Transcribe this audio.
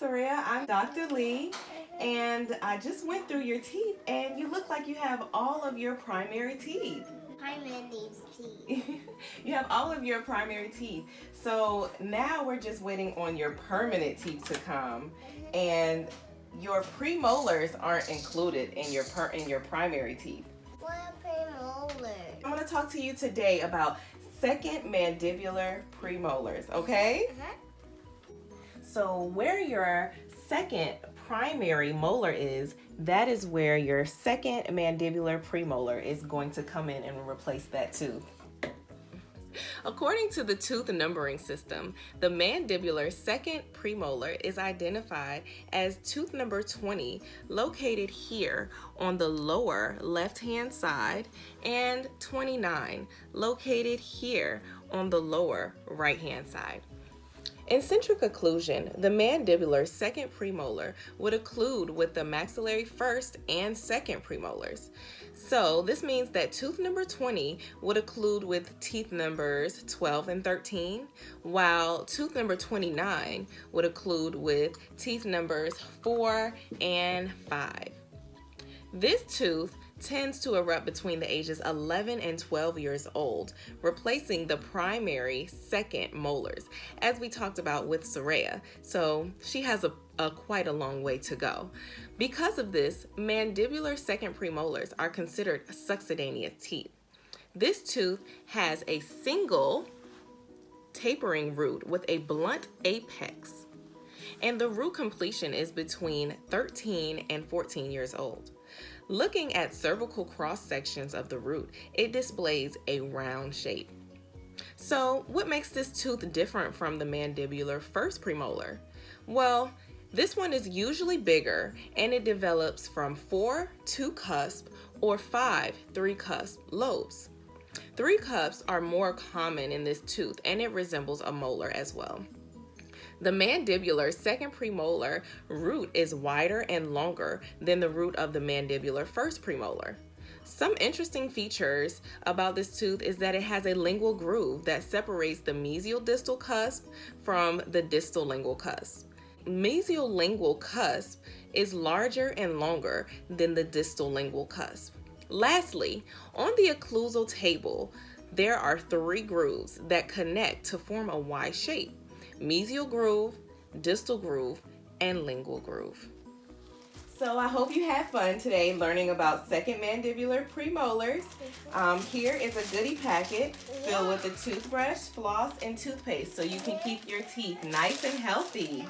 Soraya. I'm Dr. Lee, and I just went through your teeth, and you look like you have all of your primary teeth. Hi, Mandy's teeth. You have all of your primary teeth. So now we're just waiting on your permanent teeth to come, and your premolars aren't included in your primary teeth. What are premolars? I'm going to talk to you today about second mandibular premolars, okay? So where your second primary molar is, that is where your second mandibular premolar is going to come in and replace that tooth. According to the tooth numbering system, the mandibular second premolar is identified as tooth number 20, located here on the lower left-hand side, and 29, located here on the lower right-hand side. In centric occlusion, the mandibular second premolar would occlude with the maxillary first and second premolars. So this means that tooth number 20 would occlude with teeth numbers 12 and 13, while tooth number 29 would occlude with teeth numbers 4 and 5. This tooth tends to erupt between the ages 11 and 12 years old, replacing the primary second molars, as we talked about with Soraya. So she has quite a long way to go. Because of this, mandibular second premolars are considered succedaneous teeth. This tooth has a single tapering root with a blunt apex, and the root completion is between 13 and 14 years old. Looking at cervical cross sections of the root, it displays a round shape. So what makes this tooth different from the mandibular first premolar? Well, this one is usually bigger, and it develops from 4 2-cusp or 5 3-cusp lobes. 3 cusps are more common in this tooth, and it resembles a molar as well. The mandibular second premolar root is wider and longer than the root of the mandibular first premolar. Some interesting features about this tooth is that it has a lingual groove that separates the mesial distal cusp from the distal lingual cusp. Mesial lingual cusp is larger and longer than the distal lingual cusp. Lastly, on the occlusal table, there are 3 grooves that connect to form a Y shape: mesial groove, distal groove, and lingual groove. So I hope you had fun today learning about second mandibular premolars. Here is a goodie packet filled with a toothbrush, floss, and toothpaste so you can keep your teeth nice and healthy.